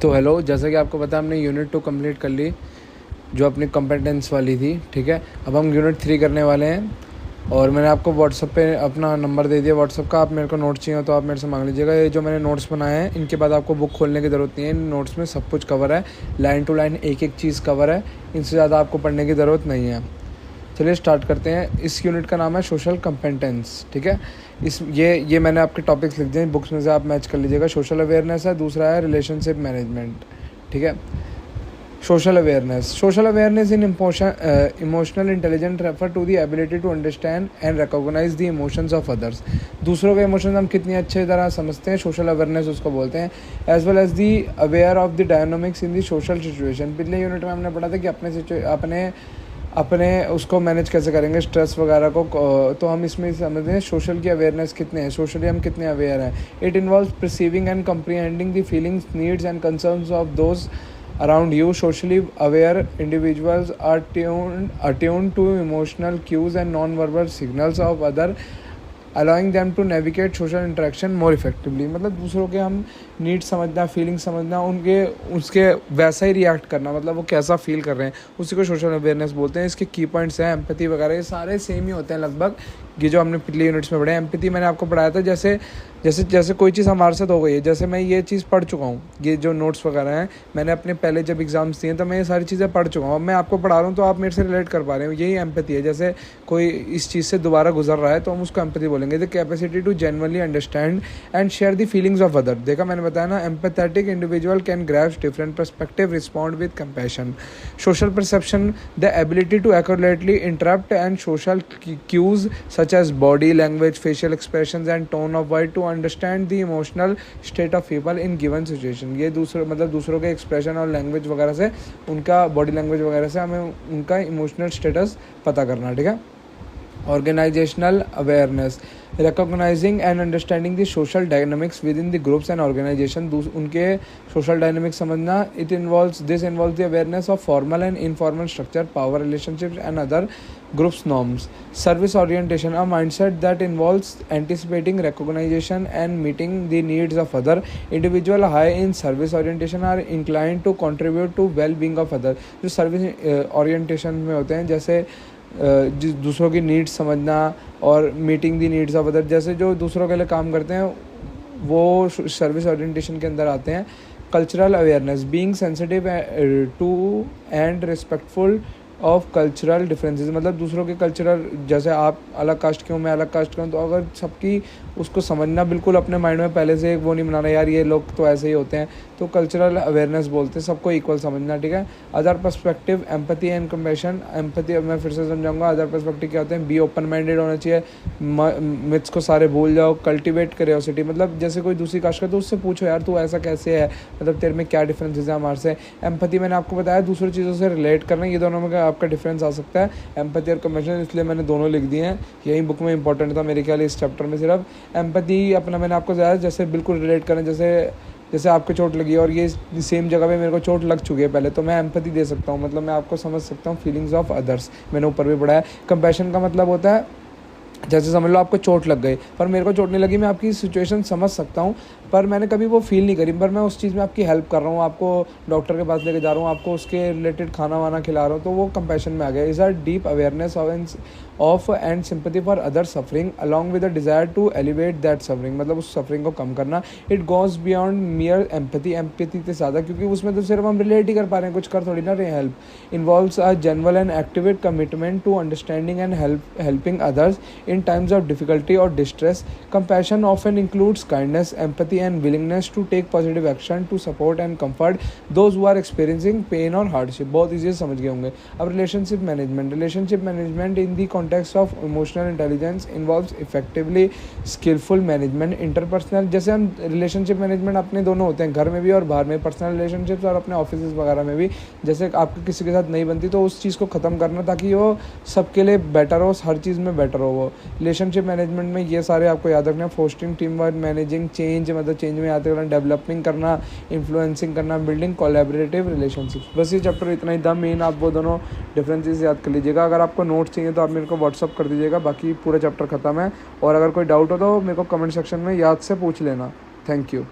तो हेलो, जैसा कि आपको पता है हमने यूनिट 2 कंप्लीट कर ली जो अपनी कंपेटेंस वाली थी। ठीक है, अब हम यूनिट 3 करने वाले हैं और मैंने आपको व्हाट्सअप पे अपना नंबर दे दिया व्हाट्सअप का। आप मेरे को नोट्स चाहिए तो आप मेरे से मांग लीजिएगा। ये जो मैंने नोट्स बनाए हैं इनके बाद आपको बुक खोलने की ज़रूरत नहीं है। इन नोट्स में सब कुछ कवर है, लाइन टू लाइन एक एक चीज़ कवर है। इनसे ज़्यादा आपको पढ़ने की ज़रूरत नहीं है। चलिए स्टार्ट करते हैं। इस यूनिट का नाम है सोशल कंपेटेंस। ठीक है, ये मैंने आपके टॉपिक्स लिख दिए, बुक्स में से आप मैच कर लीजिएगा। सोशल अवेयरनेस है, दूसरा है रिलेशनशिप मैनेजमेंट। ठीक है, social awareness in emotional intelligent refer to the ability to understand and recognise the emotions of others. दूसरों के इमोशंस हम कितनी अच्छी तरह समझते हैं, सोशल अवेयरनेस उसको बोलते हैं। As well as the aware of the dynamics in the social situation. पिछले यूनिट में हमने पढ़ा था कि अपने उसको मैनेज कैसे करेंगे, स्ट्रेस वगैरह को। तो हम इसमें समझते हैं सोशल की अवेयरनेस कितने हैं, सोशली हम कितने अवेयर हैं। It involves perceiving and comprehending the feelings, needs and concerns of those around you. Socially aware individuals are attuned to emotional cues and non-verbal signals of other, allowing them to navigate social interaction more effectively. मतलब दूसरों के हम need समझना, feeling समझना, उसके वैसा ही react करना, मतलब वो कैसा फील कर रहे हैं, उसी को सोशल अवेयरनेस बोलते हैं। इसके की पॉइंट्स हैं एम्पैथी वगैरह, ये सारे सेम ही होते हैं लगभग। ये जो हमने पिछले यूनिट्स में पढ़े, एम्पैथी मैंने आपको पढ़ाया था जैसे कोई चीज़ हमारे साथ हो गई है। जैसे मैं ये चीज़ पढ़ चुका हूँ, ये जो नोट्स वगैरह हैं मैंने अपने पहले जब एग्जाम्स दिए तो मैं ये सारी चीज़ें पढ़ चुका हूँ। अब मैं आपको पढ़ा रहा हूँ तो आप मेरे से रिलेट कर पा रहे हो, यही एम्पैथी है। जैसे कोई इस चीज़ से दोबारा गुजर रहा है तो हम उसको एम्पैथी बोलेंगे। The capacity to genuinely understand and share the feelings of other. देखा, मैंने बताया ना, empathetic individual can grasp different perspective, respond with compassion. Social perception, the ability to accurately interrupt and social cues such as body language, facial expressions and tone of voice to understand the emotional state of people in given situation. ये दूसरों के expression और language वगैरह से, उनका body language वगैरह से हमें उनका इमोशनल स्टेटस पता करना। ठीक है, organizational awareness, recognizing and understanding the social dynamics within the groups and organization. उनके social dynamics समझना. This involves the awareness of formal and informal structure, power relationships and other groups norms. Service orientation, a mindset that involves anticipating, recognition and meeting the needs of other. Individual high in service orientation are inclined to contribute to well-being of other. जो service orientation में होते हैं, जैसे दूसरों की needs समझना और meeting the needs of other, जैसे जो दूसरों के लिए काम करते हैं वो सर्विस ओरिएंटेशन के अंदर आते हैं। Cultural awareness, being sensitive to and respectful of cultural differences. मतलब दूसरों के कल्चरल, जैसे आप अलग कास्ट के हो, मैं अलग कास्ट का हूँ, तो अगर सबकी उसको समझना, बिल्कुल अपने माइंड में पहले से वो नहीं बनाना यार ये लोग तो ऐसे ही होते हैं, तो कल्चरल अवेयरनेस बोलते हैं, सबको इक्वल समझना। ठीक है, other perspective, empathy and compassion. Empathy मैं फिर से समझाऊंगा। अदर पर्सपेक्टिव क्या होते हैं? बी ओपन माइंडेड होना चाहिए, मिथ्स को सारे भूल जाओ। कल्टिवेट क्यूरियोसिटी, मतलब जैसे कोई दूसरी कास्ट का तो उससे पूछो यार तू ऐसा कैसे है, मतलब तेरे में क्या डिफरेंसेस है हमारे से। एम्पैथी मैंने आपको बताया दूसरी चीज़ों से रिलेट करना, ये दोनों में आपका डिफरेंस आ सकता है, एम्पैथी और कंपैशन, इसलिए मैंने दोनों लिख दिए हैं। यही बुक में इंपॉर्टेंट था मेरे ख्याल इस चैप्टर में। सिर्फ एम्पैथी अपना मैंने आपको बताया, जैसे बिल्कुल रिलेट करें, जैसे आपको चोट लगी और ये सेम जगह पे मेरे को चोट लग चुकी है पहले, तो मैं एम्पैथी दे सकता हूँ, मतलब मैं आपको समझ सकता हूँ फीलिंग्स ऑफ अदर्स। मैंने ऊपर भी पढ़ा है। कंपैशन का मतलब होता है, जैसे समझ लो आपको चोट लग गई पर मेरे को चोट नहीं लगी, मैं आपकी सिचुएशन समझ सकता हूँ पर मैंने कभी वो फील नहीं करी, पर मैं उस चीज़ में आपकी हेल्प कर रहा हूँ, आपको डॉक्टर के पास लेके जा रहा हूँ, आपको उसके रिलेटेड खाना वाना खिला रहा हूँ, तो वो कंपैशन में आ गया। Is are deep awareness of and sympathy for other suffering along with the desire to elevate that suffering. मतलब उस सफरिंग को कम करना। It goes beyond mere empathy से ज़्यादा, क्योंकि उसमें तो सिर्फ हम रिलेट ही कर पा रहे हैं, कुछ कर थोड़ी ना रहे हैं। Help involves a genuine and activate commitment to understanding and helping others in times of difficulty or distress. Compassion often includes kindness, empathy and willingness to take positive action to support and comfort those who are experiencing pain or hardship. बहुत easy समझ गए होंगे। अब relationship management in the context of emotional intelligence involves effectively skillful management interpersonal. जैसे हम relationship management अपने दोनों होते हैं, घर में भी और बाहर में, पर्सनल रिलेशनशिप्स और अपने ऑफिस वगैरह में भी। जैसे आपको किसी के साथ नहीं बनती तो उस चीज़ को ख़त्म करना ताकि वो सबके लिए बेटर हो, हर चीज़ में बेटर हो वो। रिलेशनशिप मैनेजमेंट में ये सारे आपको याद रखना है। Fostering team work, managing change, मतलब चेंज में आते हुए डेवलपिंग करना, इन्फ्लुएंसिंग करना, बिल्डिंग कोलैबोरेटिव रिलेशनशिप। बस ये चैप्टर इतना ही था मेन। आप वो दोनों डिफरेंसेस याद कर लीजिएगा। अगर आपको नोट्स चाहिए तो आप मेरे को व्हाट्सअप कर दीजिएगा, बाकी पूरा चैप्टर ख़त्म है। और अगर कोई डाउट हो तो मेरे को कमेंट सेक्शन में याद से पूछ लेना। Thank you.